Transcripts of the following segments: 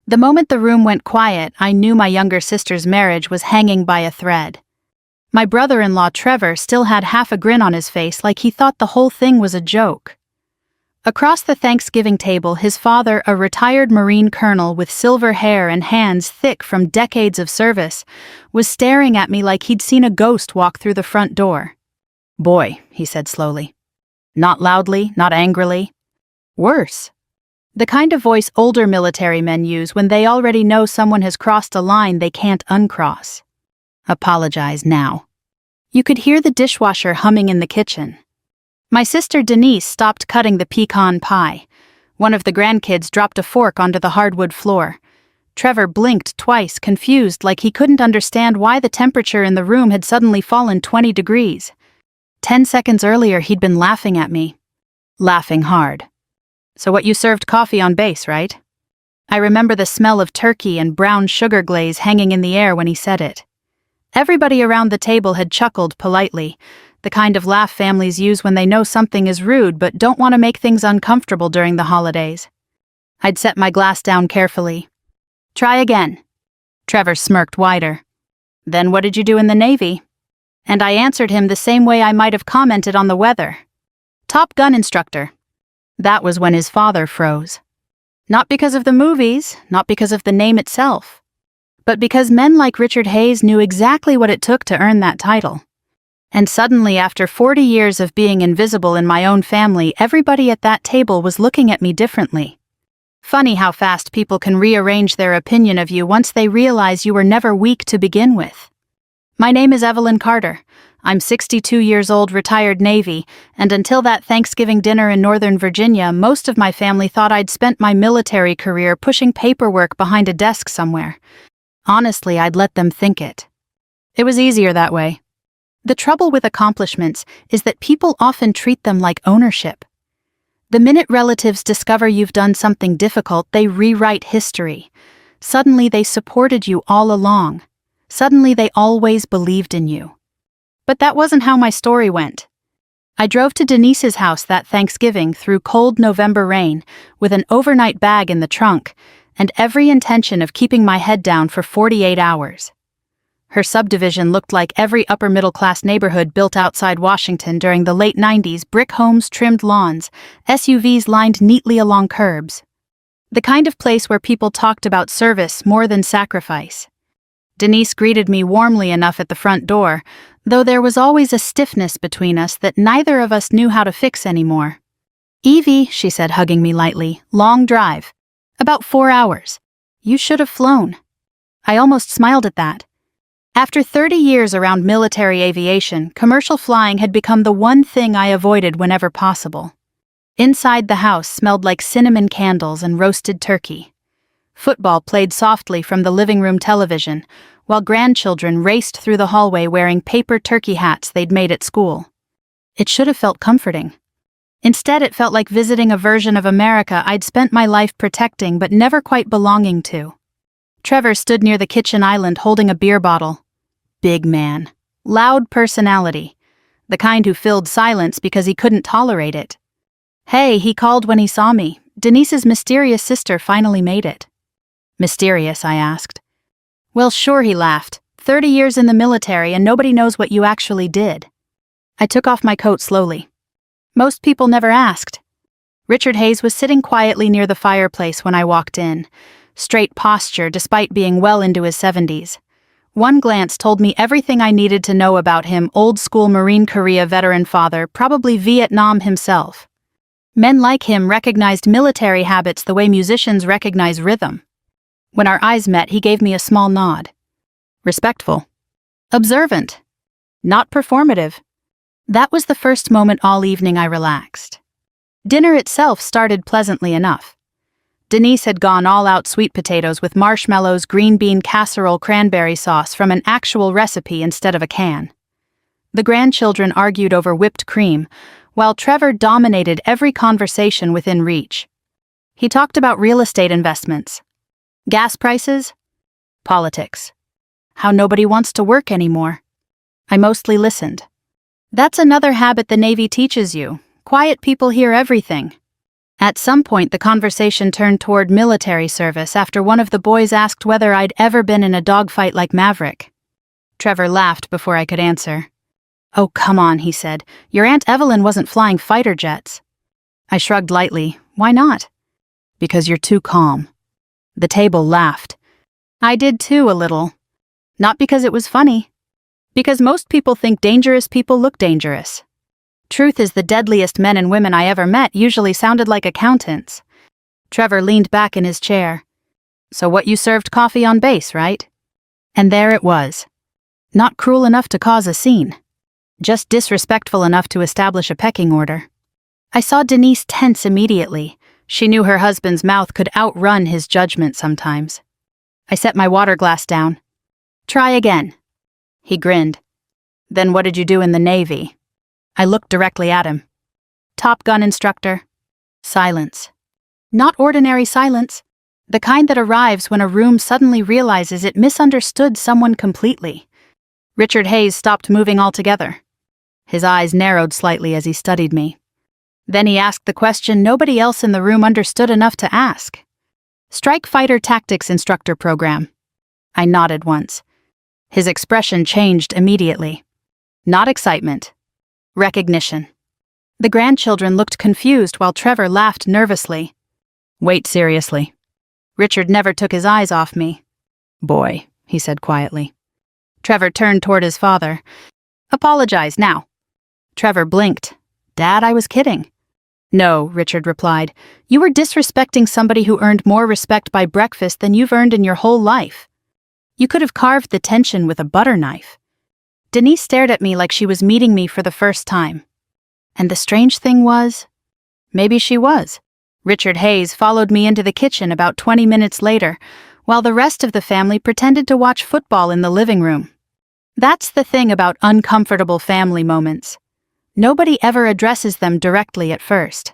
The moment the room went quiet, I knew my younger sister's marriage was hanging by a thread. My brother-in-law Trevor still had half a grin on his face like he thought the whole thing was a joke. Across the Thanksgiving table, his father, a retired Marine colonel with silver hair and hands thick from decades of service, was staring at me like he'd seen a ghost walk through the front door. "Boy," he said slowly. Not loudly, not angrily. Worse. The kind of voice older military men use when they already know someone has crossed a line they can't uncross. "Apologize now." You could hear the dishwasher humming in the kitchen. My sister Denise stopped cutting the pecan pie. One of the grandkids dropped a fork onto the hardwood floor. Trevor blinked twice, confused, like he couldn't understand why the temperature in the room had suddenly fallen 20 degrees. 10 seconds earlier, he'd been laughing at me. Laughing hard. "So what, you served coffee on base, right?" I remember the smell of turkey and brown sugar glaze hanging in the air when he said it. Everybody around the table had chuckled politely, the kind of laugh families use when they know something is rude but don't want to make things uncomfortable during the holidays. I'd set my glass down carefully. "Try again." Trevor smirked wider. "Then what did you do in the Navy?" And I answered him the same way I might have commented on the weather. "Top Gun instructor." That was when his father froze. Not because of the movies, not because of the name itself, but because men like Richard Hayes knew exactly what it took to earn that title. And suddenly, after 40 years of being invisible in my own family, everybody at that table was looking at me differently. Funny how fast people can rearrange their opinion of you once they realize you were never weak to begin with. My name is Evelyn Carter. I'm 62 years old, retired Navy, and until that Thanksgiving dinner in Northern Virginia, most of my family thought I'd spent my military career pushing paperwork behind a desk somewhere. Honestly, I'd let them think it. It was easier that way. The trouble with accomplishments is that people often treat them like ownership. The minute relatives discover you've done something difficult, they rewrite history. Suddenly they supported you all along. Suddenly they always believed in you. But that wasn't how my story went. I drove to Denise's house that Thanksgiving through cold November rain with an overnight bag in the trunk and every intention of keeping my head down for 48 hours. Her subdivision looked like every upper-middle-class neighborhood built outside Washington during the late 90s, brick homes, trimmed lawns, SUVs lined neatly along curbs. The kind of place where people talked about service more than sacrifice. Denise greeted me warmly enough at the front door, though there was always a stiffness between us that neither of us knew how to fix anymore. "Evie," she said, hugging me lightly, "long drive. About 4 hours. You should have flown." I almost smiled at that. After 30 years around military aviation, commercial flying had become the one thing I avoided whenever possible. Inside the house smelled like cinnamon candles and roasted turkey. Football played softly from the living room television, while grandchildren raced through the hallway wearing paper turkey hats they'd made at school. It should have felt comforting. Instead, it felt like visiting a version of America I'd spent my life protecting but never quite belonging to. Trevor stood near the kitchen island holding a beer bottle. Big man. Loud personality. The kind who filled silence because he couldn't tolerate it. "Hey," he called when he saw me. "Denise's mysterious sister finally made it." "Mysterious?" I asked. "Well, sure," he laughed. 30 years in the military and nobody knows what you actually did." I took off my coat slowly. Most people never asked. Richard Hayes was sitting quietly near the fireplace when I walked in. Straight posture despite being well into his 70s. One glance told me everything I needed to know about him, old-school Marine Korea veteran father, probably Vietnam himself. Men like him recognized military habits the way musicians recognize rhythm. When our eyes met, he gave me a small nod. Respectful. Observant. Not performative. That was the first moment all evening I relaxed. Dinner itself started pleasantly enough. Denise had gone all-out sweet potatoes with marshmallows, green bean casserole, cranberry sauce from an actual recipe instead of a can. The grandchildren argued over whipped cream, while Trevor dominated every conversation within reach. He talked about real estate investments, gas prices, politics, how nobody wants to work anymore. I mostly listened. That's another habit the Navy teaches you. Quiet people hear everything. At some point, the conversation turned toward military service after one of the boys asked whether I'd ever been in a dogfight like Maverick. Trevor laughed before I could answer. "Oh, come on," he said. "Your Aunt Evelyn wasn't flying fighter jets." I shrugged lightly. "Why not?" "Because you're too calm." The table laughed. I did too, a little. Not because it was funny. Because most people think dangerous people look dangerous. Truth is, the deadliest men and women I ever met usually sounded like accountants. Trevor leaned back in his chair. "So what, you served coffee on base, right?" And there it was. Not cruel enough to cause a scene. Just disrespectful enough to establish a pecking order. I saw Denise tense immediately. She knew her husband's mouth could outrun his judgment sometimes. I set my water glass down. "Try again." He grinned. "Then what did you do in the Navy?" I looked directly at him. "Top Gun instructor." Silence. Not ordinary silence. The kind that arrives when a room suddenly realizes it misunderstood someone completely. Richard Hayes stopped moving altogether. His eyes narrowed slightly as he studied me. Then he asked the question nobody else in the room understood enough to ask. "Strike Fighter Tactics Instructor Program." I nodded once. His expression changed immediately. Not excitement. Recognition. The grandchildren looked confused while Trevor laughed nervously. "Wait, seriously." Richard never took his eyes off me. "Boy," he said quietly. Trevor turned toward his father. "Apologize now." Trevor blinked. "Dad, I was kidding." "No," Richard replied. "You were disrespecting somebody who earned more respect by breakfast than you've earned in your whole life. You could have carved the tension with a butter knife." Denise stared at me like she was meeting me for the first time. And the strange thing was, maybe she was. Richard Hayes followed me into the kitchen about 20 minutes later, while the rest of the family pretended to watch football in the living room. That's the thing about uncomfortable family moments. Nobody ever addresses them directly at first.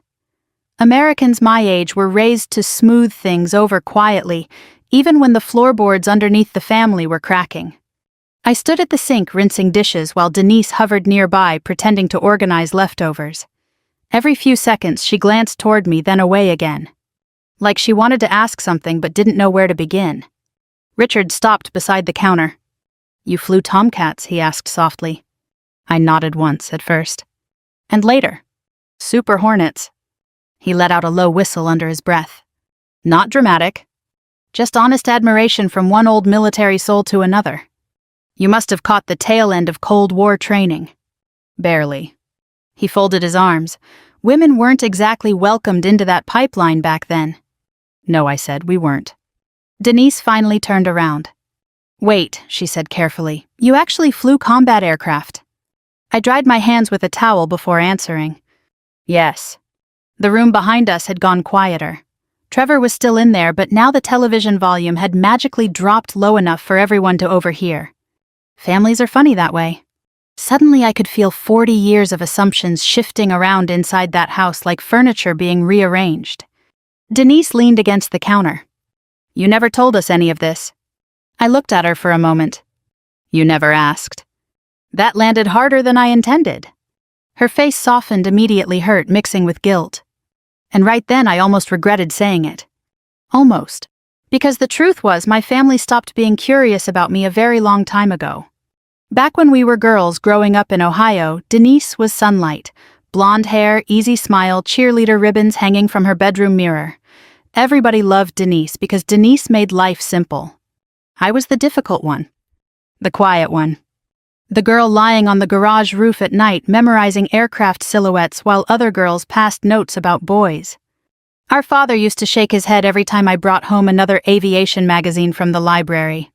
Americans my age were raised to smooth things over quietly, even when the floorboards underneath the family were cracking. I stood at the sink rinsing dishes while Denise hovered nearby pretending to organize leftovers. Every few seconds she glanced toward me, then away again. Like she wanted to ask something but didn't know where to begin. Richard stopped beside the counter. "You flew Tomcats?" he asked softly. I nodded once at first. "And later?" "Super Hornets." He let out a low whistle under his breath. Not dramatic. Just honest admiration from one old military soul to another. "You must have caught the tail end of Cold War training." "Barely." He folded his arms. "Women weren't exactly welcomed into that pipeline back then." "No," I said, "we weren't." Denise finally turned around. "Wait," she said carefully. "You actually flew combat aircraft?" I dried my hands with a towel before answering. "Yes." The room behind us had gone quieter. Trevor was still in there, but now the television volume had magically dropped low enough for everyone to overhear. Families are funny that way. Suddenly I could feel 40 years of assumptions shifting around inside that house like furniture being rearranged. Denise leaned against the counter. "You never told us any of this." I looked at her for a moment. "You never asked." That landed harder than I intended. Her face softened, immediately hurt, mixing with guilt. And right then I almost regretted saying it. Almost. Because the truth was my family stopped being curious about me a very long time ago. Back when we were girls growing up in Ohio, Denise was sunlight. Blonde hair, easy smile, cheerleader ribbons hanging from her bedroom mirror. Everybody loved Denise because Denise made life simple. I was the difficult one. The quiet one. The girl lying on the garage roof at night memorizing aircraft silhouettes while other girls passed notes about boys. Our father used to shake his head every time I brought home another aviation magazine from the library.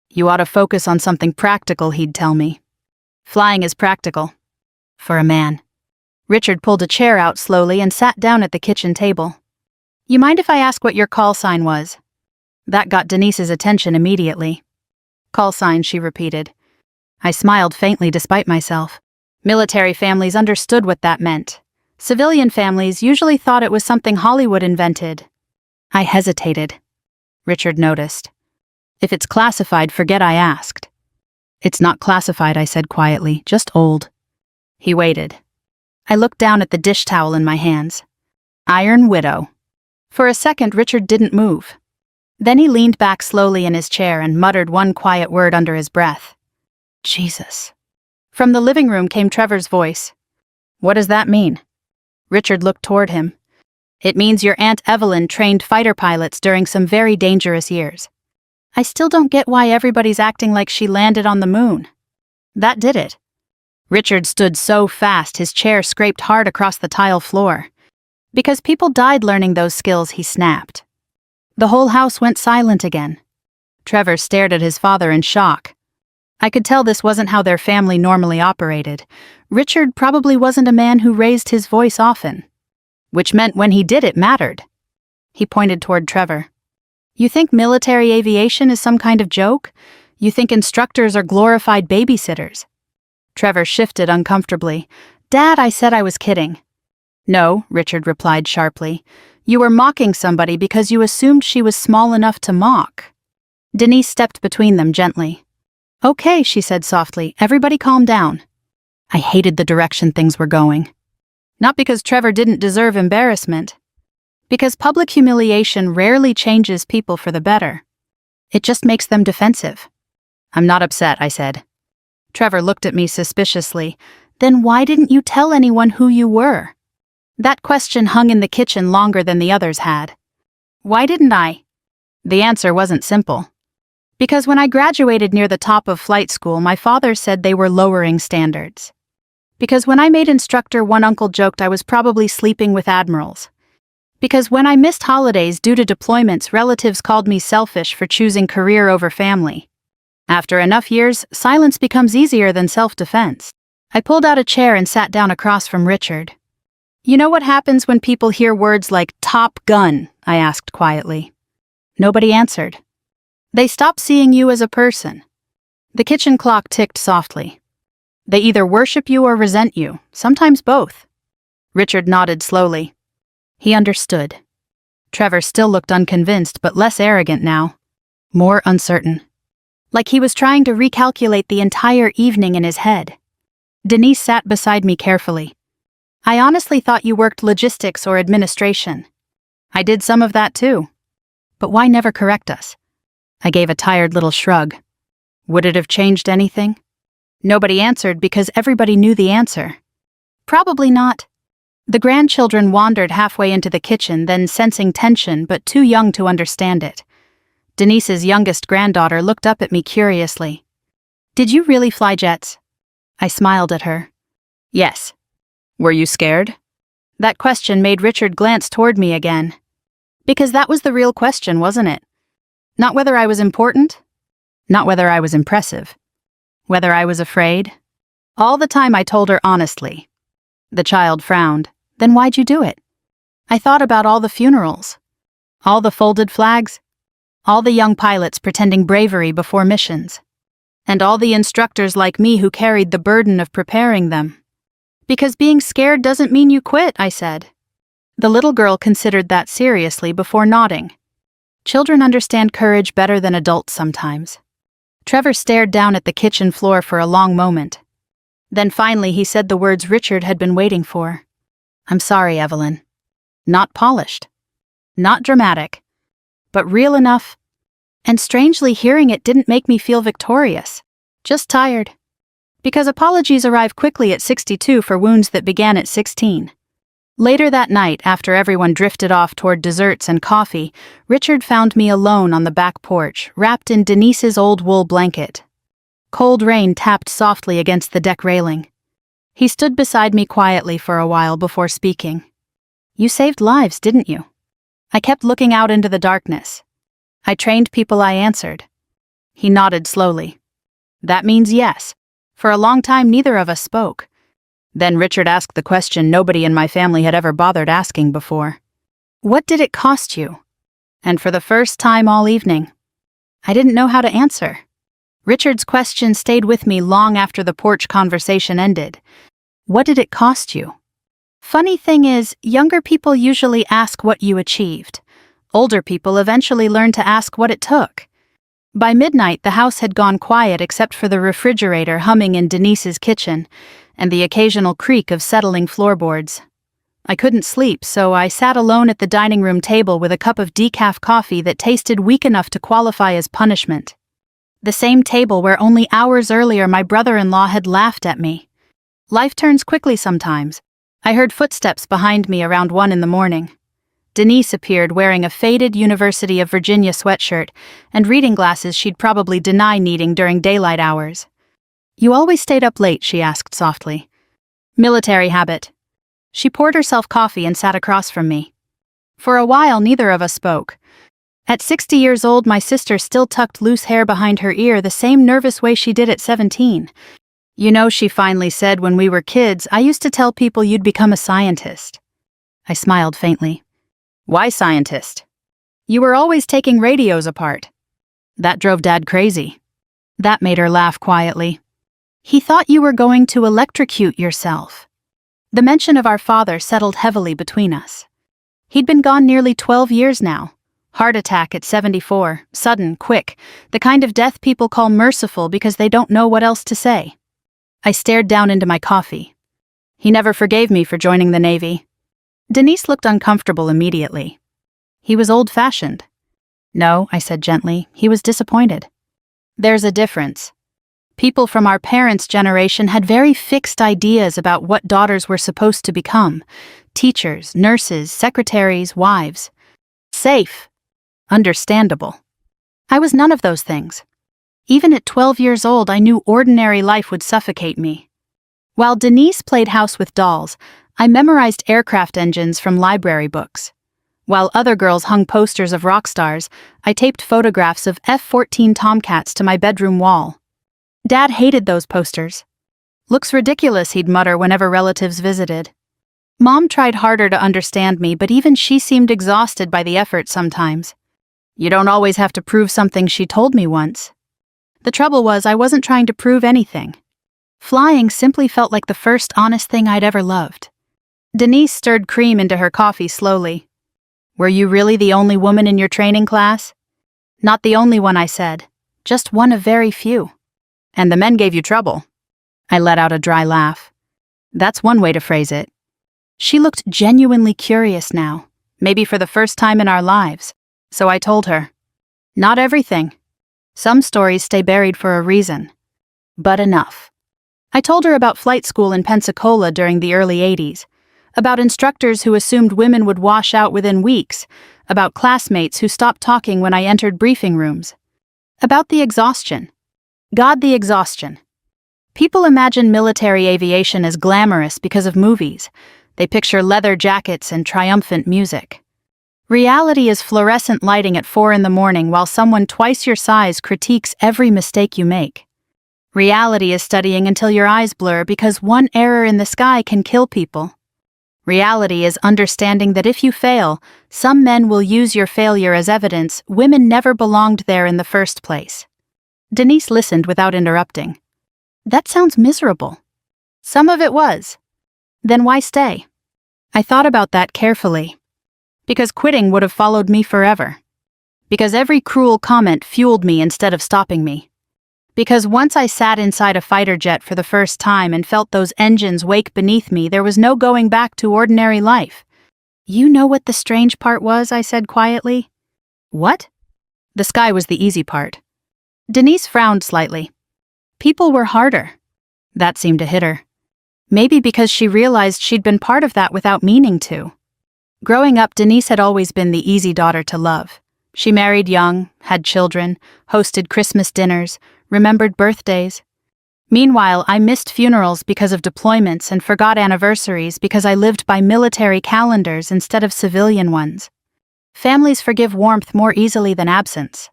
"You ought to focus on something practical," he'd tell me. Flying is practical. For a man. Richard pulled a chair out slowly and sat down at the kitchen table. "You mind if I ask what your call sign was?" That got Denise's attention immediately. "Call sign," she repeated. I smiled faintly despite myself. Military families understood what that meant. Civilian families usually thought it was something Hollywood invented. I hesitated. Richard noticed. "If it's classified, forget I asked." "It's not classified," I said quietly, "just old." He waited. I looked down at the dish towel in my hands. Iron Widow. For a second, Richard didn't move. Then he leaned back slowly in his chair and muttered one quiet word under his breath. Jesus. From the living room came Trevor's voice. What does that mean? Richard looked toward him. It means your Aunt Evelyn trained fighter pilots during some very dangerous years. I still don't get why everybody's acting like she landed on the moon. That did it. Richard stood so fast his chair scraped hard across the tile floor. Because people died learning those skills, he snapped. The whole house went silent again. Trevor stared at his father in shock. I could tell this wasn't how their family normally operated. Richard probably wasn't a man who raised his voice often. Which meant when he did, it mattered. He pointed toward Trevor. You think military aviation is some kind of joke? You think instructors are glorified babysitters? Trevor shifted uncomfortably. Dad, I said I was kidding. No, Richard replied sharply. You were mocking somebody because you assumed she was small enough to mock. Denise stepped between them gently. Okay, she said softly. Everybody calm down. I hated the direction things were going. Not because Trevor didn't deserve embarrassment. Because public humiliation rarely changes people for the better. It just makes them defensive. I'm not upset, I said. Trevor looked at me suspiciously. Then why didn't you tell anyone who you were? That question hung in the kitchen longer than the others had. Why didn't I? The answer wasn't simple. Because when I graduated near the top of flight school, my father said they were lowering standards. Because when I made instructor, one uncle joked I was probably sleeping with admirals. Because when I missed holidays due to deployments, relatives called me selfish for choosing career over family. After enough years, silence becomes easier than self-defense. I pulled out a chair and sat down across from Richard. You know what happens when people hear words like Top Gun? I asked quietly. Nobody answered. They stop seeing you as a person. The kitchen clock ticked softly. They either worship you or resent you, sometimes both. Richard nodded slowly. He understood. Trevor still looked unconvinced, but less arrogant now. More uncertain. Like he was trying to recalculate the entire evening in his head. Denise sat beside me carefully. I honestly thought you worked logistics or administration. I did some of that too. But why never correct us? I gave a tired little shrug. Would it have changed anything? Nobody answered because everybody knew the answer. Probably not. The grandchildren wandered halfway into the kitchen, then sensing tension but too young to understand it. Denise's youngest granddaughter looked up at me curiously. Did you really fly jets? I smiled at her. Yes. Were you scared? That question made Richard glance toward me again. Because that was the real question, wasn't it? Not whether I was important. Not whether I was impressive. Whether I was afraid. All the time I told her honestly. The child frowned. Then why'd you do it? I thought about all the funerals. All the folded flags. All the young pilots pretending bravery before missions. And all the instructors like me who carried the burden of preparing them. Because being scared doesn't mean you quit, I said. The little girl considered that seriously before nodding. Children understand courage better than adults sometimes. Trevor stared down at the kitchen floor for a long moment. Then finally he said the words Richard had been waiting for. I'm sorry, Evelyn. Not polished. Not dramatic. But real enough. And strangely, hearing it didn't make me feel victorious. Just tired. Because apologies arrive quickly at 62 for wounds that began at 16. Later that night, after everyone drifted off toward desserts and coffee, Richard found me alone on the back porch, wrapped in Denise's old wool blanket. Cold rain tapped softly against the deck railing. He stood beside me quietly for a while before speaking. You saved lives, didn't you? I kept looking out into the darkness. I trained people, I answered. He nodded slowly. That means yes. For a long time, neither of us spoke. Then Richard asked the question nobody in my family had ever bothered asking before. What did it cost you? And for the first time all evening, I didn't know how to answer. Richard's question stayed with me long after the porch conversation ended. What did it cost you? Funny thing is, younger people usually ask what you achieved. Older people eventually learn to ask what it took. By midnight, the house had gone quiet except for the refrigerator humming in Denise's kitchen and the occasional creak of settling floorboards. I couldn't sleep, so I sat alone at the dining room table with a cup of decaf coffee that tasted weak enough to qualify as punishment. The same table where only hours earlier my brother-in-law had laughed at me. Life turns quickly sometimes. I heard footsteps behind me around 1 in the morning. Denise appeared wearing a faded University of Virginia sweatshirt and reading glasses she'd probably deny needing during daylight hours. "You always stayed up late?" she asked softly. "Military habit." She poured herself coffee and sat across from me. For a while, neither of us spoke. At 60 years old, my sister still tucked loose hair behind her ear the same nervous way she did at 17. "You know," she finally said, "when we were kids, I used to tell people you'd become a scientist." I smiled faintly. "Why scientist?" "You were always taking radios apart." "That drove Dad crazy." That made her laugh quietly. "He thought you were going to electrocute yourself." The mention of our father settled heavily between us. He'd been gone nearly 12 years now. Heart attack at 74, sudden, quick, the kind of death people call merciful because they don't know what else to say. I stared down into my coffee. "He never forgave me for joining the Navy." Denise looked uncomfortable immediately. "He was old-fashioned." "No," I said gently, "he was disappointed." "There's a difference. People from our parents' generation had very fixed ideas about what daughters were supposed to become. Teachers, nurses, secretaries, wives. Safe. Understandable. I was none of those things. Even at 12 years old, I knew ordinary life would suffocate me. While Denise played house with dolls, I memorized aircraft engines from library books. While other girls hung posters of rock stars, I taped photographs of F-14 Tomcats to my bedroom wall. Dad hated those posters. "Looks ridiculous," he'd mutter whenever relatives visited. Mom tried harder to understand me, but even she seemed exhausted by the effort sometimes. "You don't always have to prove something," she told me once. The trouble was, I wasn't trying to prove anything. Flying simply felt like the first honest thing I'd ever loved. Denise stirred cream into her coffee slowly. "Were you really the only woman in your training class?" "Not the only one," I said. "Just one of very few." "And the men gave you trouble?" I let out a dry laugh. "That's one way to phrase it." She looked genuinely curious now, maybe for the first time in our lives, so I told her. "Not everything. Some stories stay buried for a reason. But enough." I told her about flight school in Pensacola during the early 80s, about instructors who assumed women would wash out within weeks, about classmates who stopped talking when I entered briefing rooms, about the exhaustion. God, the exhaustion. People imagine military aviation as glamorous because of movies. They picture leather jackets and triumphant music. Reality is fluorescent lighting at 4 in the morning while someone twice your size critiques every mistake you make. Reality is studying until your eyes blur because one error in the sky can kill people. Reality is understanding that if you fail, some men will use your failure as evidence women never belonged there in the first place. Denise listened without interrupting. "That sounds miserable." "Some of it was." "Then why stay?" I thought about that carefully. Because quitting would have followed me forever. Because every cruel comment fueled me instead of stopping me. Because once I sat inside a fighter jet for the first time and felt those engines wake beneath me, there was no going back to ordinary life. "You know what the strange part was?" I said quietly. "What?" "The sky was the easy part." Denise frowned slightly. "People were harder." That seemed to hit her. Maybe because she realized she'd been part of that without meaning to. Growing up, Denise had always been the easy daughter to love. She married young, had children, hosted Christmas dinners, remembered birthdays. Meanwhile, I missed funerals because of deployments and forgot anniversaries because I lived by military calendars instead of civilian ones. Families forgive warmth more easily than absence.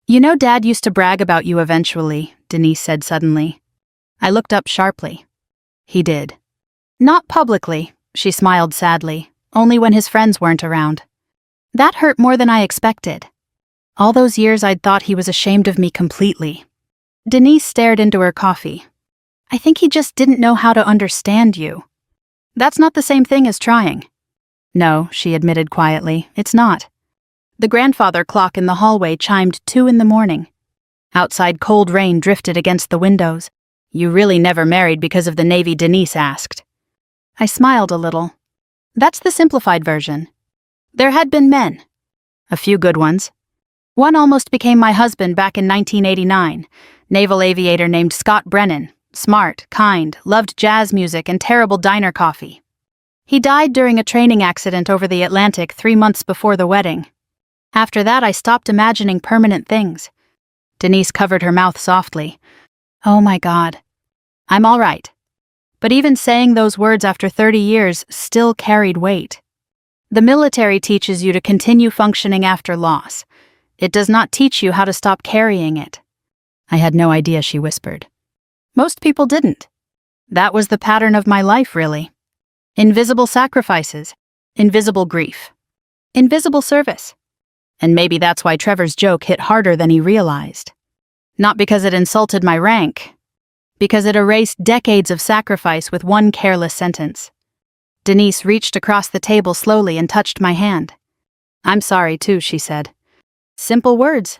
"You know, Dad used to brag about you eventually," Denise said suddenly. I looked up sharply. "He did." "Not publicly," she smiled sadly, "only when his friends weren't around." That hurt more than I expected. All those years I'd thought he was ashamed of me completely. Denise stared into her coffee. "I think he just didn't know how to understand you." "That's not the same thing as trying." "No," she admitted quietly, "it's not." The grandfather clock in the hallway chimed 2 in the morning. Outside, cold rain drifted against the windows. "You really never married because of the Navy?" Denise asked. I smiled a little. That's the simplified version. There had been men. A few good ones. One almost became my husband back in 1989, naval aviator named Scott Brennan, smart, kind, loved jazz music and terrible diner coffee. He died during a training accident over the Atlantic 3 months before the wedding. After that, I stopped imagining permanent things. Denise covered her mouth softly. Oh my God. I'm all right. But even saying those words after 30 years still carried weight. The military teaches you to continue functioning after loss. It does not teach you how to stop carrying it. I had no idea, she whispered. Most people didn't. That was the pattern of my life, really. Invisible sacrifices, invisible grief, invisible service. And maybe that's why Trevor's joke hit harder than he realized. Not because it insulted my rank, because it erased decades of sacrifice with one careless sentence. Denise reached across the table slowly and touched my hand. I'm sorry too, she said. Simple words.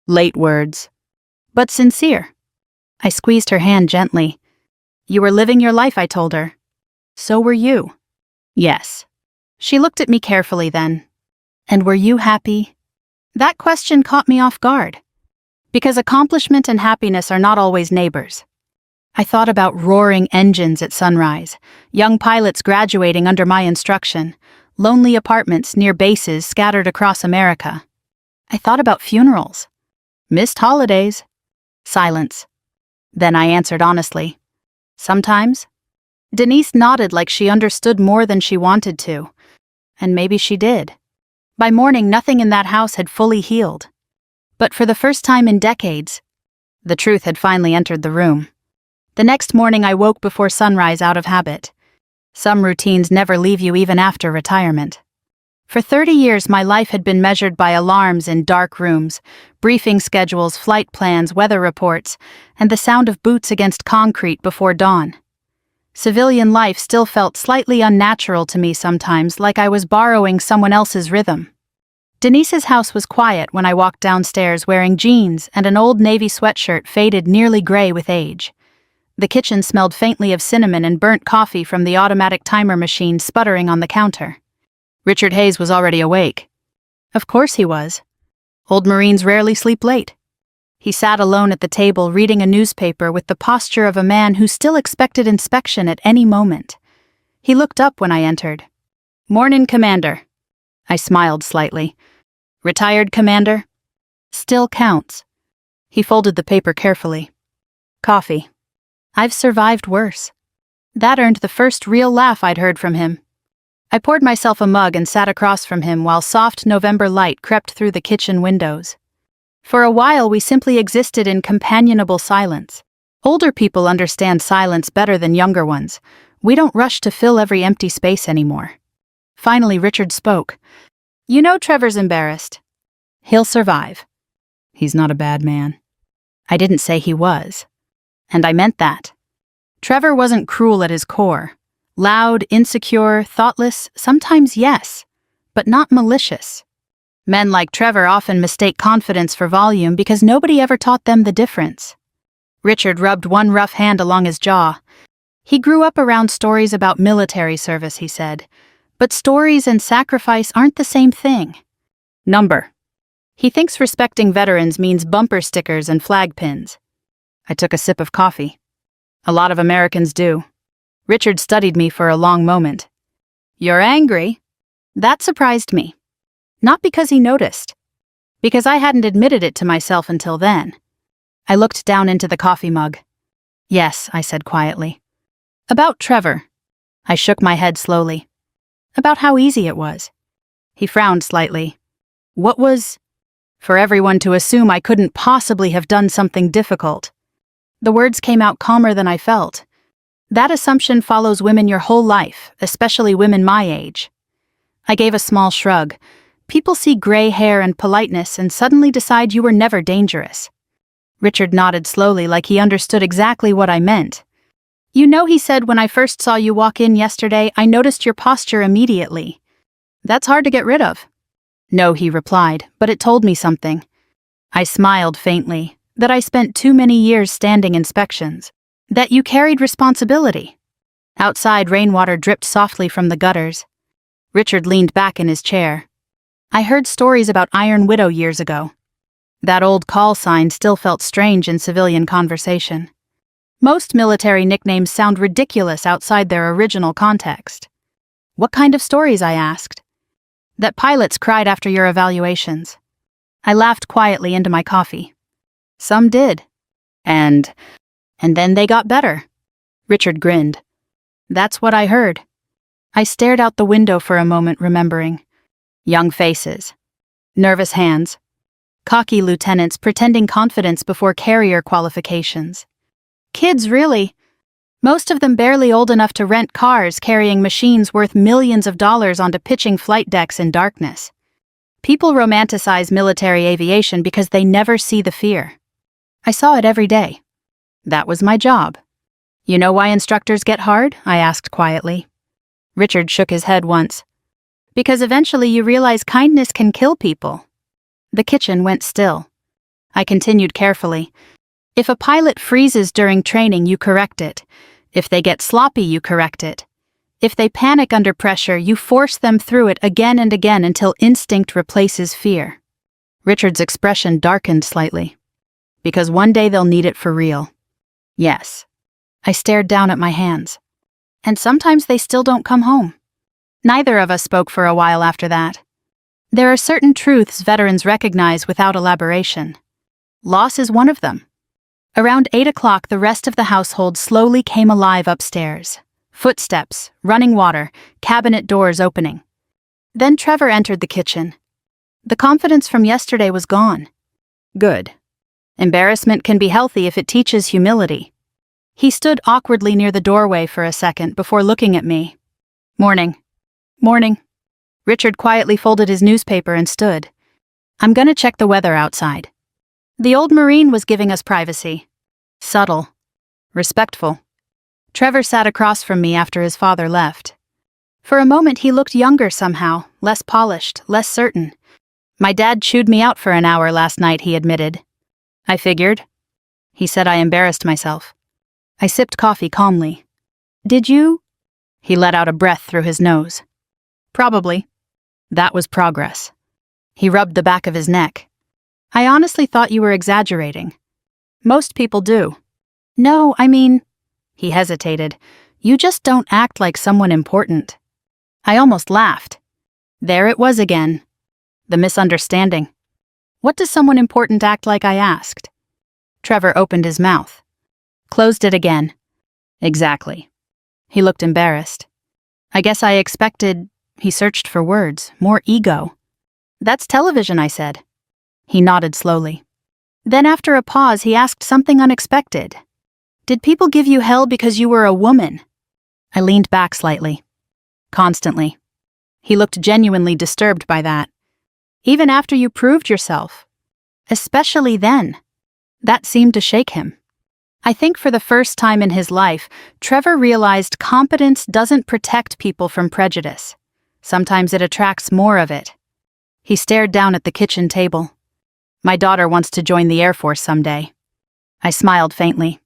Late words. But sincere. I squeezed her hand gently. You were living your life, I told her. So were you. Yes. She looked at me carefully then. And were you happy? That question caught me off guard. Because accomplishment and happiness are not always neighbors. I thought about roaring engines at sunrise, young pilots graduating under my instruction, lonely apartments near bases scattered across America. I thought about funerals, missed holidays, silence. Then I answered honestly. Sometimes. Denise nodded like she understood more than she wanted to. And maybe she did. By morning, nothing in that house had fully healed. But for the first time in decades, the truth had finally entered the room. The next morning I woke before sunrise out of habit. Some routines never leave you even after retirement. For 30 years my life had been measured by alarms in dark rooms, briefing schedules, flight plans, weather reports, and the sound of boots against concrete before dawn. Civilian life still felt slightly unnatural to me sometimes, like I was borrowing someone else's rhythm. Denise's house was quiet when I walked downstairs wearing jeans and an old navy sweatshirt faded nearly gray with age. The kitchen smelled faintly of cinnamon and burnt coffee from the automatic timer machine sputtering on the counter. Richard Hayes was already awake. Of course he was. Old Marines rarely sleep late. He sat alone at the table reading a newspaper with the posture of a man who still expected inspection at any moment. He looked up when I entered. Mornin', Commander. I smiled slightly. Retired, Commander? Still counts. He folded the paper carefully. Coffee. I've survived worse. That earned the first real laugh I'd heard from him. I poured myself a mug and sat across from him while soft November light crept through the kitchen windows. For a while we simply existed in companionable silence. Older people understand silence better than younger ones. We don't rush to fill every empty space anymore. Finally Richard spoke. You know Trevor's embarrassed. He'll survive. He's not a bad man. I didn't say he was. And I meant that. Trevor wasn't cruel at his core. Loud, insecure, thoughtless, sometimes yes, but not malicious. Men like Trevor often mistake confidence for volume because nobody ever taught them the difference. Richard rubbed one rough hand along his jaw. He grew up around stories about military service, he said, but stories and sacrifice aren't the same thing. Number. He thinks respecting veterans means bumper stickers and flag pins. I took a sip of coffee. A lot of Americans do. Richard studied me for a long moment. You're angry? That surprised me. Not because he noticed. Because I hadn't admitted it to myself until then. I looked down into the coffee mug. Yes, I said quietly. About Trevor. I shook my head slowly. About how easy it was. He frowned slightly. What was? For everyone to assume I couldn't possibly have done something difficult. The words came out calmer than I felt. That assumption follows women your whole life, especially women my age. I gave a small shrug. People see gray hair and politeness and suddenly decide you were never dangerous. Richard nodded slowly like he understood exactly what I meant. You know, he said, when I first saw you walk in yesterday, I noticed your posture immediately. That's hard to get rid of. No, he replied, but it told me something. I smiled faintly, that I spent too many years standing inspections. That you carried responsibility. Outside, rainwater dripped softly from the gutters. Richard leaned back in his chair. I heard stories about Iron Widow years ago. That old call sign still felt strange in civilian conversation. Most military nicknames sound ridiculous outside their original context. What kind of stories? I asked. That pilots cried after your evaluations. I laughed quietly into my coffee. Some did. And then they got better. Richard grinned. That's what I heard. I stared out the window for a moment, remembering. Young faces. Nervous hands. Cocky lieutenants pretending confidence before carrier qualifications. Kids, really. Most of them barely old enough to rent cars carrying machines worth millions of dollars onto pitching flight decks in darkness. People romanticize military aviation because they never see the fear. I saw it every day. That was my job. You know why instructors get hard? I asked quietly. Richard shook his head once. Because eventually you realize kindness can kill people. The kitchen went still. I continued carefully. If a pilot freezes during training, you correct it. If they get sloppy, you correct it. If they panic under pressure, you force them through it again and again until instinct replaces fear. Richard's expression darkened slightly. Because one day they'll need it for real. Yes. I stared down at my hands. And sometimes they still don't come home. Neither of us spoke for a while after that. There are certain truths veterans recognize without elaboration. Loss is one of them. Around 8 o'clock, the rest of the household slowly came alive upstairs. Footsteps, running water, cabinet doors opening. Then Trevor entered the kitchen. The confidence from yesterday was gone. Good. Embarrassment can be healthy if it teaches humility. He stood awkwardly near the doorway for a second before looking at me. Morning. Morning. Richard quietly folded his newspaper and stood. I'm gonna check the weather outside. The old Marine was giving us privacy. Subtle. Respectful. Trevor sat across from me after his father left. For a moment he looked younger somehow, less polished, less certain. My dad chewed me out for an hour last night, he admitted. I figured. He said I embarrassed myself. I sipped coffee calmly. Did you? He let out a breath through his nose. Probably. That was progress. He rubbed the back of his neck. I honestly thought you were exaggerating. Most people do. No, I mean... He hesitated. You just don't act like someone important. I almost laughed. There it was again. The misunderstanding. What does someone important act like? I asked. Trevor opened his mouth. Closed it again. Exactly. He looked embarrassed. I guess I expected... He searched for words. More ego. That's television, I said. He nodded slowly. Then after a pause, he asked something unexpected. Did people give you hell because you were a woman? I leaned back slightly. Constantly. He looked genuinely disturbed by that. Even after you proved yourself. Especially then. That seemed to shake him. I think for the first time in his life, Trevor realized competence doesn't protect people from prejudice. Sometimes it attracts more of it. He stared down at the kitchen table. My daughter wants to join the Air Force someday. I smiled faintly.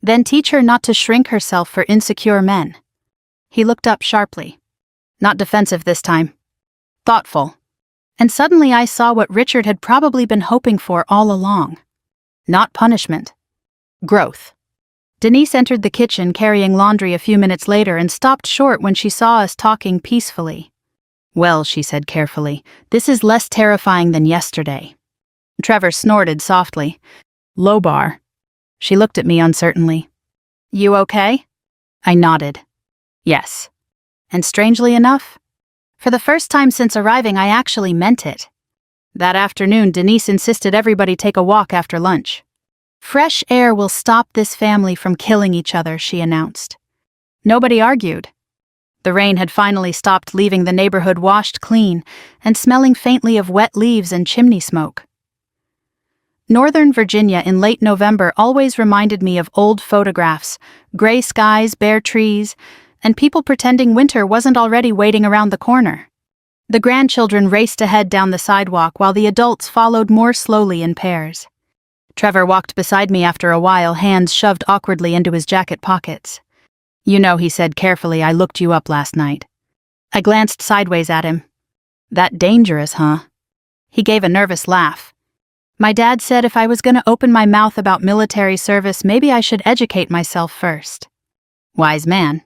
Then teach her not to shrink herself for insecure men. He looked up sharply. Not defensive this time. Thoughtful. And suddenly I saw what Richard had probably been hoping for all along. Not punishment. Growth. Denise entered the kitchen carrying laundry a few minutes later and stopped short when she saw us talking peacefully. Well, she said carefully, this is less terrifying than yesterday. Trevor snorted softly. Low bar. She looked at me uncertainly. You okay? I nodded. Yes. And strangely enough, for the first time since arriving, I actually meant it. That afternoon, Denise insisted everybody take a walk after lunch. Fresh air will stop this family from killing each other, she announced. Nobody argued. The rain had finally stopped, leaving the neighborhood washed clean and smelling faintly of wet leaves and chimney smoke. Northern Virginia in late November always reminded me of old photographs, gray skies, bare trees, and people pretending winter wasn't already waiting around the corner. The grandchildren raced ahead down the sidewalk while the adults followed more slowly in pairs. Trevor walked beside me after a while, hands shoved awkwardly into his jacket pockets. You know, he said carefully, I looked you up last night. I glanced sideways at him. That dangerous, huh? He gave a nervous laugh. My dad said if I was going to open my mouth about military service, maybe I should educate myself first. Wise man.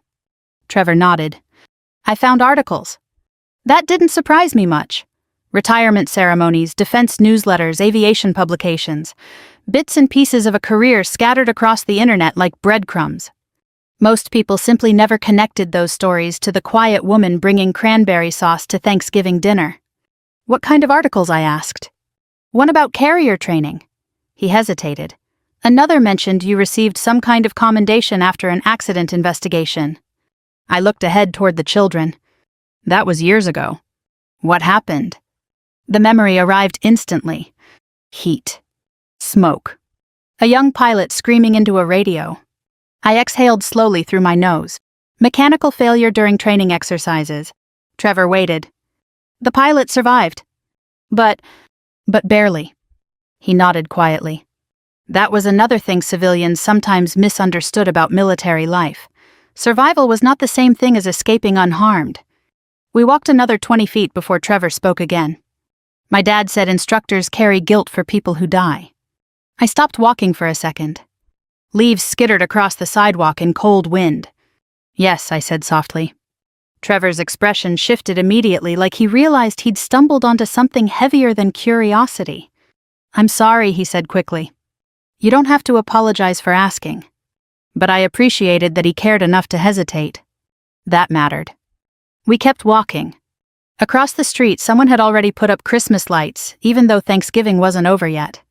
Trevor nodded. I found articles. That didn't surprise me much. Retirement ceremonies, defense newsletters, aviation publications. Bits and pieces of a career scattered across the internet like breadcrumbs. Most people simply never connected those stories to the quiet woman bringing cranberry sauce to Thanksgiving dinner. What kind of articles? I asked. One about carrier training. He hesitated. Another mentioned you received some kind of commendation after an accident investigation. I looked ahead toward the children. That was years ago. What happened? The memory arrived instantly. Heat. Smoke. A young pilot screaming into a radio. I exhaled slowly through my nose. Mechanical failure during training exercises. Trevor waited. The pilot survived. But barely. He nodded quietly. That was another thing civilians sometimes misunderstood about military life. Survival was not the same thing as escaping unharmed. We walked another 20 feet before Trevor spoke again. My dad said instructors carry guilt for people who die. I stopped walking for a second. Leaves skittered across the sidewalk in cold wind. Yes, I said softly. Trevor's expression shifted immediately, like he realized he'd stumbled onto something heavier than curiosity. I'm sorry, he said quickly. You don't have to apologize for asking. But I appreciated that he cared enough to hesitate. That mattered. We kept walking. Across the street, someone had already put up Christmas lights, even though Thanksgiving wasn't over yet.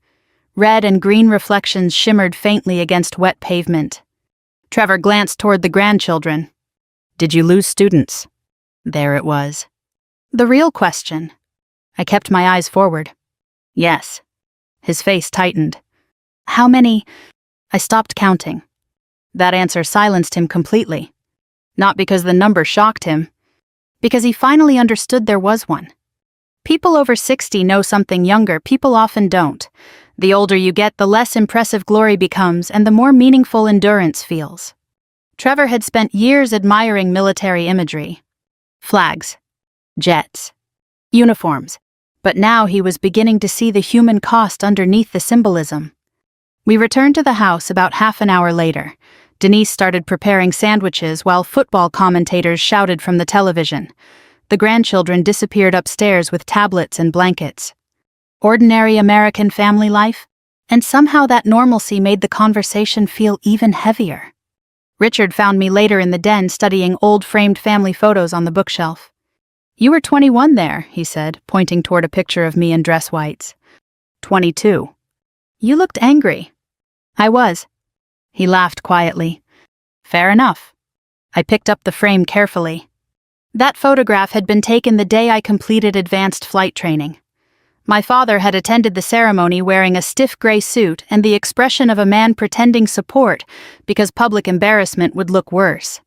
Red and green reflections shimmered faintly against wet pavement. Trevor glanced toward the grandchildren. Did you lose students? There it was. The real question. I kept my eyes forward. Yes. His face tightened. How many? I stopped counting. That answer silenced him completely. Not because the number shocked him. Because he finally understood there was one. People over 60 know something younger people often don't. The older you get, the less impressive glory becomes and the more meaningful endurance feels. Trevor had spent years admiring military imagery. Flags. Jets. Uniforms. But now he was beginning to see the human cost underneath the symbolism. We returned to the house about half an hour later. Denise started preparing sandwiches while football commentators shouted from the television. The grandchildren disappeared upstairs with tablets and blankets. Ordinary American family life? And somehow that normalcy made the conversation feel even heavier. Richard found me later in the den studying old framed family photos on the bookshelf. You were 21 there, he said, pointing toward a picture of me in dress whites. 22. You looked angry. I was. He laughed quietly. Fair enough. I picked up the frame carefully. That photograph had been taken the day I completed advanced flight training. My father had attended the ceremony wearing a stiff gray suit and the expression of a man pretending support because public embarrassment would look worse.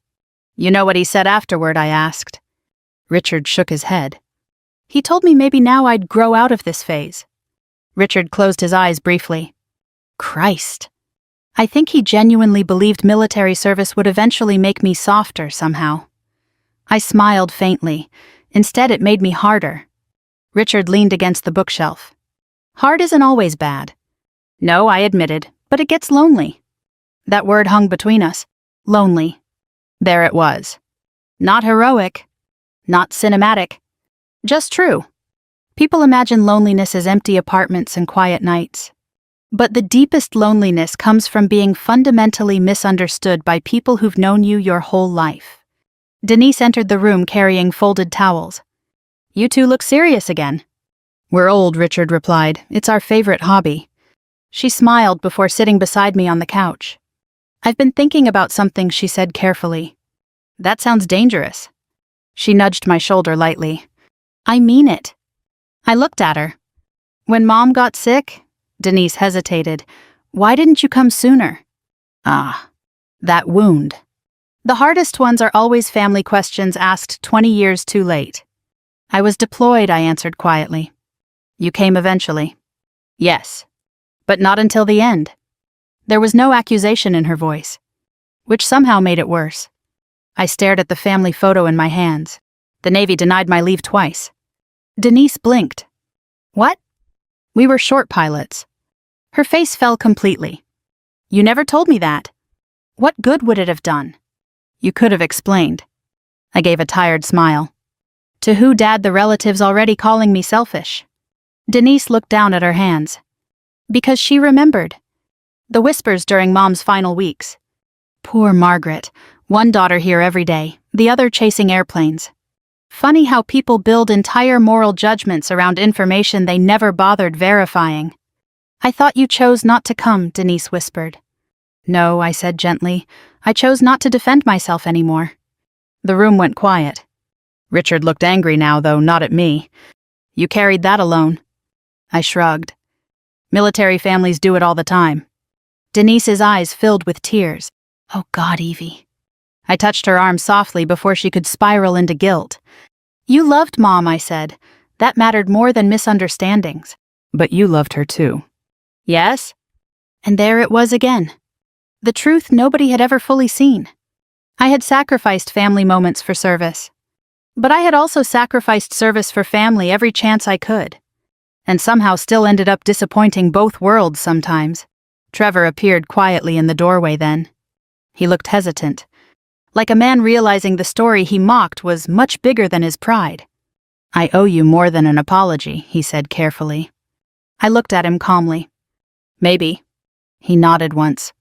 You know what he said afterward, I asked. Richard shook his head. He told me maybe now I'd grow out of this phase. Richard closed his eyes briefly. Christ. I think he genuinely believed military service would eventually make me softer somehow. I smiled faintly. Instead, it made me harder. Richard leaned against the bookshelf. Hard isn't always bad. No, I admitted, but it gets lonely. That word hung between us. Lonely. There it was. Not heroic. Not cinematic. Just true. People imagine loneliness as empty apartments and quiet nights. But the deepest loneliness comes from being fundamentally misunderstood by people who've known you your whole life. Denise entered the room carrying folded towels. You two look serious again. We're old, Richard replied. It's our favorite hobby. She smiled before sitting beside me on the couch. I've been thinking about something, she said carefully. That sounds dangerous. She nudged my shoulder lightly. I mean it. I looked at her. When Mom got sick, Denise hesitated. Why didn't you come sooner? Ah, that wound. The hardest ones are always family questions asked 20 years too late. I was deployed, I answered quietly. You came eventually. Yes, but not until the end. There was no accusation in her voice, which somehow made it worse. I stared at the family photo in my hands. The Navy denied my leave twice. Denise blinked. What? We were short pilots. Her face fell completely. You never told me that. What good would it have done? You could have explained. I gave a tired smile. To who, Dad? The relatives already calling me selfish. Denise looked down at her hands. Because she remembered. The whispers during Mom's final weeks. Poor Margaret. One daughter here every day, the other chasing airplanes. Funny how people build entire moral judgments around information they never bothered verifying. I thought you chose not to come, Denise whispered. No, I said gently. I chose not to defend myself anymore. The room went quiet. Richard looked angry now, though not at me. You carried that alone. I shrugged. Military families do it all the time. Denise's eyes filled with tears. Oh God, Evie. I touched her arm softly before she could spiral into guilt. You loved Mom, I said. That mattered more than misunderstandings. But you loved her too. Yes? And there it was again. The truth nobody had ever fully seen. I had sacrificed family moments for service. But I had also sacrificed service for family every chance I could. And somehow still ended up disappointing both worlds sometimes. Trevor appeared quietly in the doorway then. He looked hesitant, like a man realizing the story he mocked was much bigger than his pride. I owe you more than an apology, he said carefully. I looked at him calmly. Maybe. He nodded once.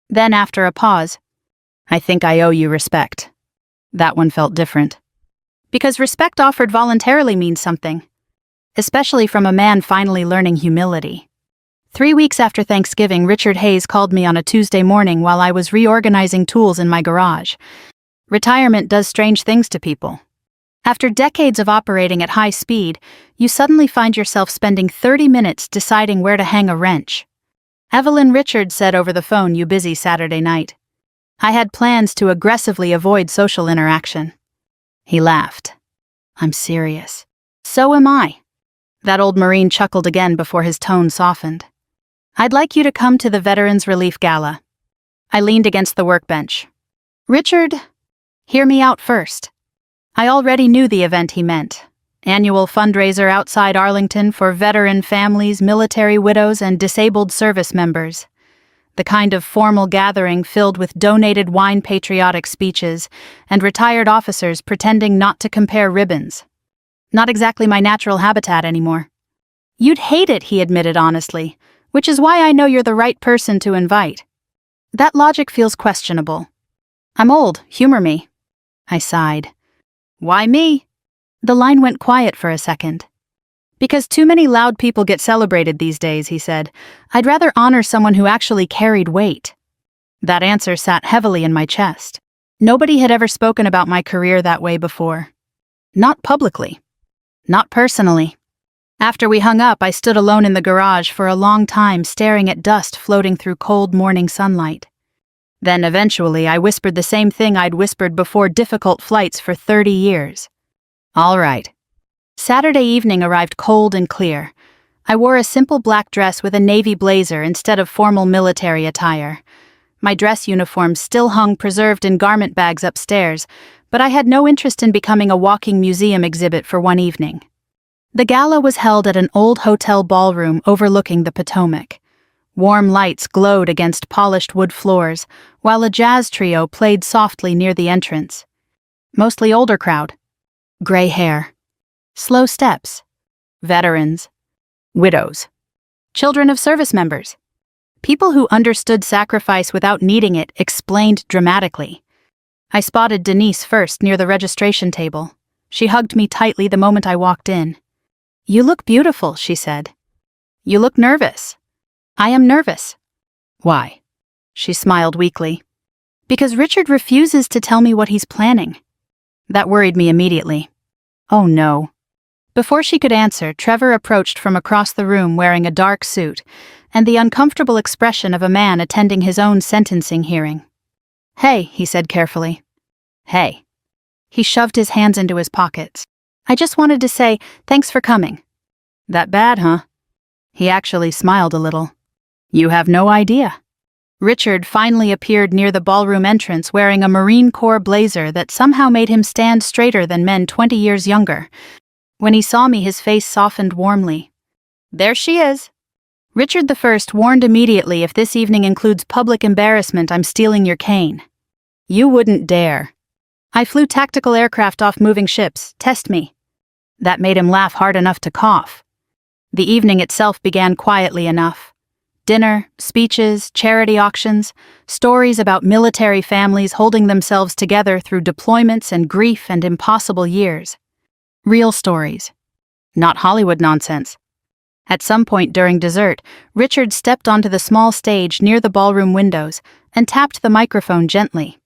Then, after a pause, I think I owe you respect. That one felt different. Because respect offered voluntarily means something. Especially from a man finally learning humility. 3 weeks after Thanksgiving, Richard Hayes called me on a Tuesday morning while I was reorganizing tools in my garage. Retirement does strange things to people. After decades of operating at high speed, you suddenly find yourself spending 30 minutes deciding where to hang a wrench. Evelyn Richards said over the phone, "You busy Saturday night?" I had plans to aggressively avoid social interaction. He laughed. I'm serious. So am I. That old Marine chuckled again before his tone softened. I'd like you to come to the Veterans Relief Gala. I leaned against the workbench. Richard, hear me out first. I already knew the event he meant. Annual fundraiser outside Arlington for veteran families, military widows, and disabled service members. The kind of formal gathering filled with donated wine, patriotic speeches, and retired officers pretending not to compare ribbons. Not exactly my natural habitat anymore. You'd hate it, he admitted honestly, which is why I know you're the right person to invite. That logic feels questionable. I'm old, humor me. I sighed. Why me? The line went quiet for a second. Because too many loud people get celebrated these days, he said. I'd rather honor someone who actually carried weight. That answer sat heavily in my chest. Nobody had ever spoken about my career that way before. Not publicly. Not personally. After we hung up, I stood alone in the garage for a long time, staring at dust floating through cold morning sunlight. Then eventually I whispered the same thing I'd whispered before difficult flights for 30 years. All right. Saturday evening arrived cold and clear. I wore a simple black dress with a navy blazer instead of formal military attire. My dress uniform still hung preserved in garment bags upstairs, but I had no interest in becoming a walking museum exhibit for one evening. The gala was held at an old hotel ballroom overlooking the Potomac. Warm lights glowed against polished wood floors, while a jazz trio played softly near the entrance. Mostly older crowd. Gray hair. Slow steps. Veterans. Widows. Children of service members. People who understood sacrifice without needing it explained dramatically. I spotted Denise first near the registration table. She hugged me tightly the moment I walked in. You look beautiful, she said. You look nervous. I am nervous. Why? She smiled weakly. Because Richard refuses to tell me what he's planning. That worried me immediately. Oh no. Before she could answer, Trevor approached from across the room wearing a dark suit and the uncomfortable expression of a man attending his own sentencing hearing. Hey, he said carefully. Hey. He shoved his hands into his pockets. I just wanted to say, thanks for coming. That bad, huh? He actually smiled a little. You have no idea. Richard finally appeared near the ballroom entrance wearing a Marine Corps blazer that somehow made him stand straighter than men 20 years younger. When he saw me, his face softened warmly. "There she is." Richard I warned immediately, "If this evening includes public embarrassment, I'm stealing your cane." "You wouldn't dare." "I flew tactical aircraft off moving ships. Test me." That made him laugh hard enough to cough. The evening itself began quietly enough. Dinner, speeches, charity auctions, stories about military families holding themselves together through deployments and grief and impossible years. Real stories. Not Hollywood nonsense. At some point during dessert, Richard stepped onto the small stage near the ballroom windows and tapped the microphone gently.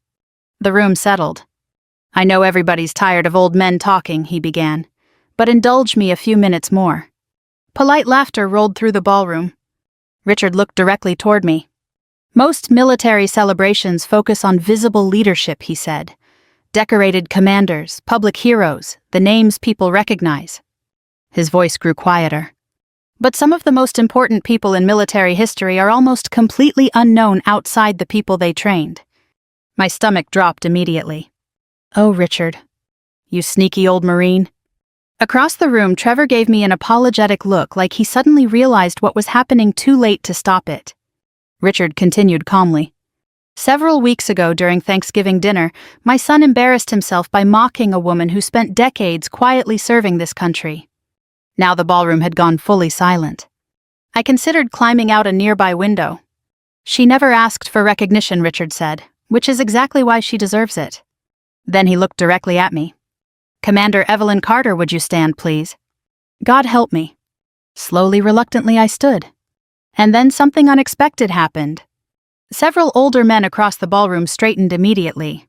The room settled. "I know everybody's tired of old men talking," he began, "but indulge me a few minutes more." Polite laughter rolled through the ballroom. Richard looked directly toward me. "Most military celebrations focus on visible leadership," he said. "Decorated commanders, public heroes, the names people recognize." His voice grew quieter. "But some of the most important people in military history are almost completely unknown outside the people they trained." My stomach dropped immediately. "Oh, Richard. You sneaky old Marine." Across the room, Trevor gave me an apologetic look, like he suddenly realized what was happening too late to stop it. Richard continued calmly. "Several weeks ago during Thanksgiving dinner, my son embarrassed himself by mocking a woman who spent decades quietly serving this country." Now the ballroom had gone fully silent. I considered climbing out a nearby window. "She never asked for recognition," Richard said, "which is exactly why she deserves it." Then he looked directly at me. "Commander Evelyn Carter, would you stand, please?" God help me. Slowly, reluctantly, I stood. And then something unexpected happened. Several older men across the ballroom straightened immediately.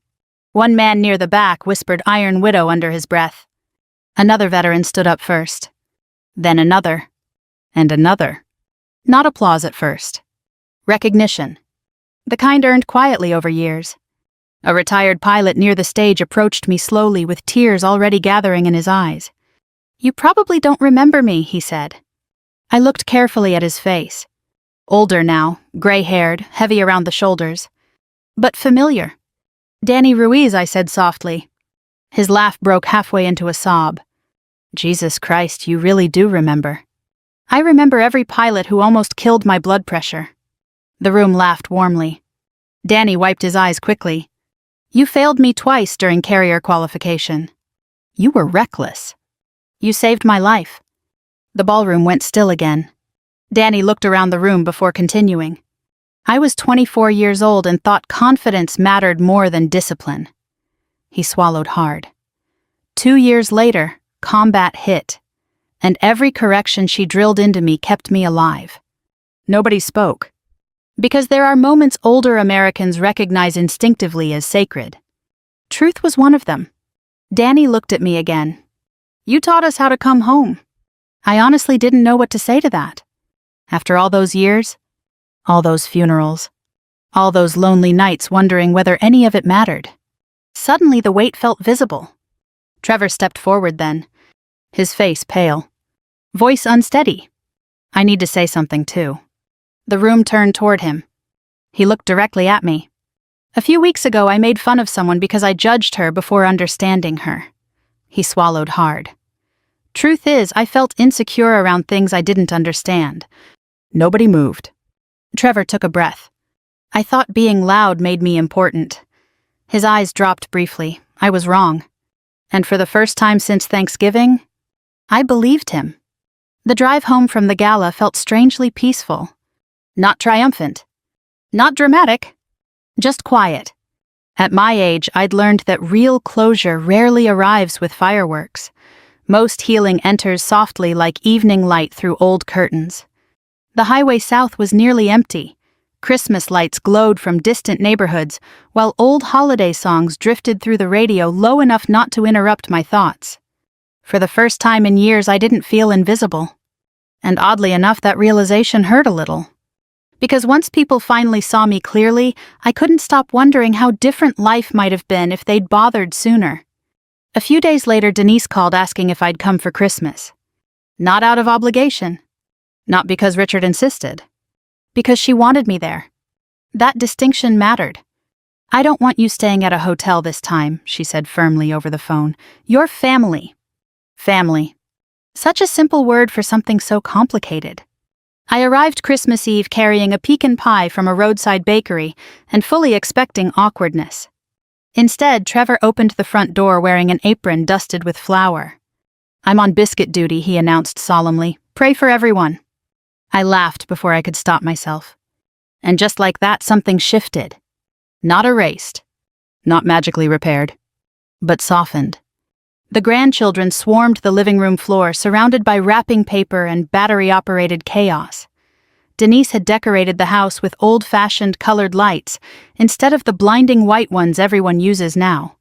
One man near the back whispered "Iron Widow" under his breath. Another veteran stood up first. Then another. And another. Not applause at first. Recognition. The kind earned quietly over years. A retired pilot near the stage approached me slowly with tears already gathering in his eyes. "You probably don't remember me," he said. I looked carefully at his face. Older now, gray-haired, heavy around the shoulders. But familiar. "Danny Ruiz," I said softly. His laugh broke halfway into a sob. "Jesus Christ, you really do remember." "I remember every pilot who almost killed my blood pressure." The room laughed warmly. Danny wiped his eyes quickly. "You failed me twice during carrier qualification. You were reckless. You saved my life." The ballroom went still again. Danny looked around the room before continuing. "I was 24 years old and thought confidence mattered more than discipline." He swallowed hard. 2 years later, combat hit, and every correction she drilled into me kept me alive. Nobody spoke. Because there are moments older Americans recognize instinctively as sacred. Truth was one of them. Danny looked at me again. "You taught us how to come home." I honestly didn't know what to say to that. After all those years, all those funerals, all those lonely nights wondering whether any of it mattered. Suddenly the weight felt visible. Trevor stepped forward then, his face pale, voice unsteady. "I need to say something too." The room turned toward him. He looked directly at me. "A few weeks ago I made fun of someone because I judged her before understanding her." He swallowed hard. "Truth is, I felt insecure around things I didn't understand." Nobody moved. Trevor took a breath. "I thought being loud made me important." His eyes dropped briefly. I was wrong. And for the first time since Thanksgiving, I believed him. The drive home from the gala felt strangely peaceful. Not triumphant. Not dramatic. Just quiet. At my age, I'd learned that real closure rarely arrives with fireworks. Most healing enters softly like evening light through old curtains. The highway south was nearly empty. Christmas lights glowed from distant neighborhoods, while old holiday songs drifted through the radio low enough not to interrupt my thoughts. For the first time in years, I didn't feel invisible. And oddly enough, that realization hurt a little. Because once people finally saw me clearly, I couldn't stop wondering how different life might have been if they'd bothered sooner. A few days later, Denise called asking if I'd come for Christmas. Not out of obligation. Not because Richard insisted. Because she wanted me there. That distinction mattered. "I don't want you staying at a hotel this time," she said firmly over the phone. "You're family." Family. Such a simple word for something so complicated. I arrived Christmas Eve carrying a pecan pie from a roadside bakery and fully expecting awkwardness. Instead, Trevor opened the front door wearing an apron dusted with flour. "I'm on biscuit duty," he announced solemnly. "Pray for everyone." I laughed before I could stop myself. And just like that, something shifted. Not erased, not magically repaired, but softened. The grandchildren swarmed the living room floor, surrounded by wrapping paper and battery-operated chaos. Denise had decorated the house with old-fashioned colored lights instead of the blinding white ones everyone uses now.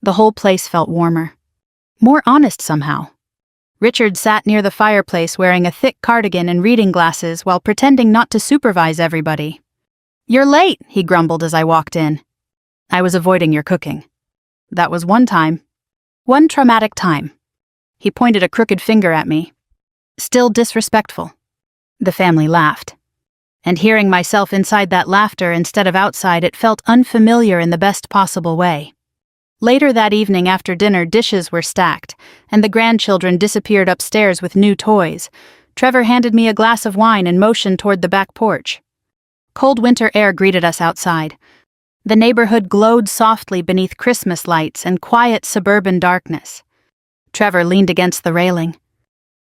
The whole place felt warmer. More honest somehow. Richard sat near the fireplace wearing a thick cardigan and reading glasses while pretending not to supervise everybody. "You're late," he grumbled as I walked in. "I was avoiding your cooking." "That was one time. One traumatic time." He pointed a crooked finger at me. "Still disrespectful." The family laughed. And hearing myself inside that laughter instead of outside, it felt unfamiliar in the best possible way. Later that evening after dinner, dishes were stacked, and the grandchildren disappeared upstairs with new toys. Trevor handed me a glass of wine and motioned toward the back porch. Cold winter air greeted us outside. The neighborhood glowed softly beneath Christmas lights and quiet suburban darkness. Trevor leaned against the railing.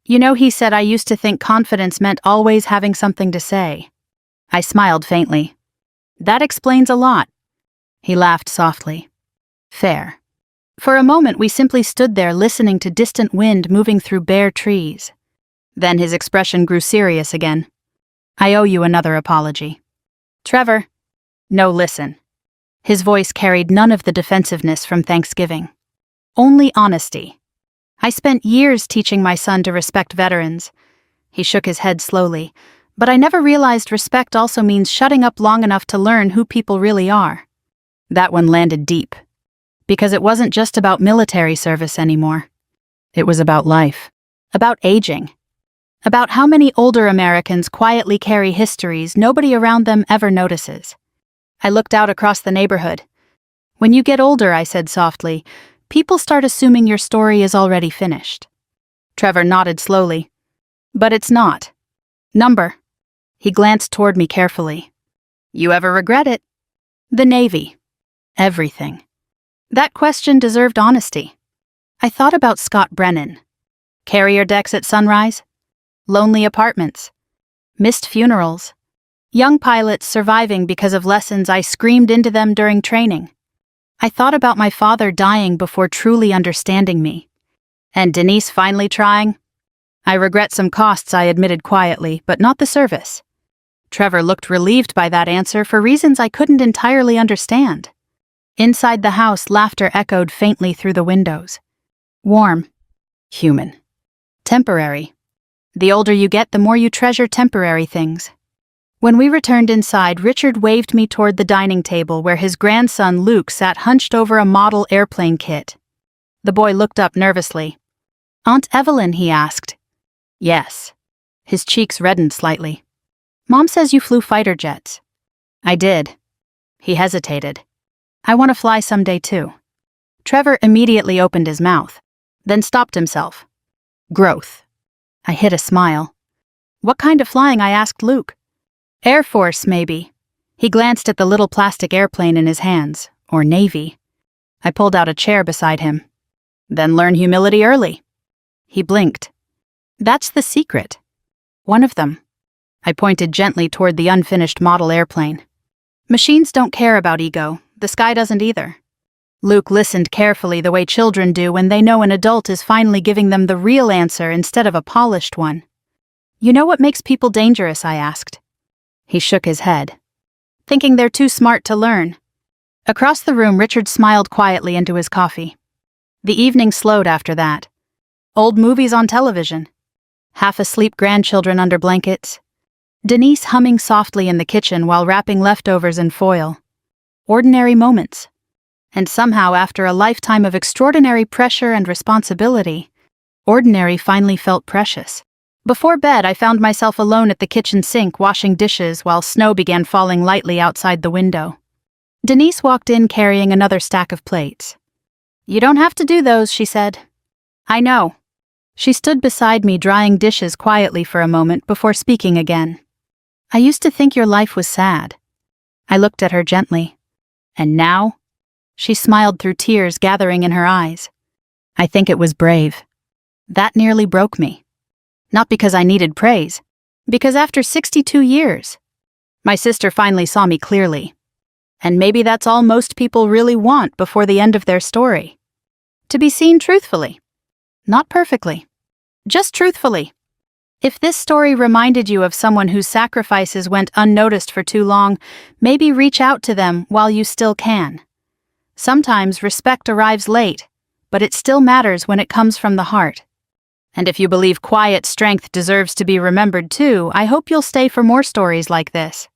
"You know," he said, "I used to think confidence meant always having something to say." I smiled faintly. "That explains a lot." He laughed softly. "Fair." For a moment we simply stood there listening to distant wind moving through bare trees. Then his expression grew serious again. "I owe you another apology." "Trevor." "No, listen." His voice carried none of the defensiveness from Thanksgiving. Only honesty. "I spent years teaching my son to respect veterans." He shook his head slowly. "But I never realized respect also means shutting up long enough to learn who people really are." That one landed deep. Because it wasn't just about military service anymore. It was about life. About aging. About how many older Americans quietly carry histories nobody around them ever notices. I looked out across the neighborhood. "When you get older," I said softly, "people start assuming your story is already finished." Trevor nodded slowly. "But it's not." "Number?" He glanced toward me carefully. "You ever regret it?" "The Navy." "Everything." That question deserved honesty. I thought about Scott Brennan. Carrier decks at sunrise? Lonely apartments. Missed funerals. Young pilots surviving because of lessons I screamed into them during training. I thought about my father dying before truly understanding me. And Denise finally trying? I regret some costs, I admitted quietly, but not the service. Trevor looked relieved by that answer for reasons I couldn't entirely understand. Inside the house, laughter echoed faintly through the windows. Warm. Human. Temporary. The older you get, the more you treasure temporary things. When we returned inside, Richard waved me toward the dining table where his grandson Luke sat hunched over a model airplane kit. The boy looked up nervously. "Aunt Evelyn?" he asked. "Yes." His cheeks reddened slightly. "Mom says you flew fighter jets." "I did." He hesitated. "I want to fly someday too." Trevor immediately opened his mouth, then stopped himself. Growth. I hid a smile. "What kind of flying?" I asked Luke. "Air Force, maybe." He glanced at the little plastic airplane in his hands, or Navy. I pulled out a chair beside him. "Then learn humility early." He blinked. "That's the secret." "One of them." I pointed gently toward the unfinished model airplane. "Machines don't care about ego. The sky doesn't either." Luke listened carefully the way children do when they know an adult is finally giving them the real answer instead of a polished one. "You know what makes people dangerous?" I asked. He shook his head. "Thinking they're too smart to learn." Across the room, Richard smiled quietly into his coffee. The evening slowed after that. Old movies on television. Half-asleep grandchildren under blankets. Denise humming softly in the kitchen while wrapping leftovers in foil. Ordinary moments. And somehow, after a lifetime of extraordinary pressure and responsibility, ordinary finally felt precious. Before bed, I found myself alone at the kitchen sink washing dishes while snow began falling lightly outside the window. Denise walked in carrying another stack of plates. "You don't have to do those," she said. "I know." She stood beside me drying dishes quietly for a moment before speaking again. "I used to think your life was sad." I looked at her gently. "And now?" She smiled through tears gathering in her eyes. "I think it was brave." That nearly broke me. Not because I needed praise, because after 62 years, my sister finally saw me clearly. And maybe that's all most people really want before the end of their story. To be seen truthfully. Not perfectly. Just truthfully. If this story reminded you of someone whose sacrifices went unnoticed for too long, maybe reach out to them while you still can. Sometimes respect arrives late, but it still matters when it comes from the heart. And if you believe quiet strength deserves to be remembered too, I hope you'll stay for more stories like this.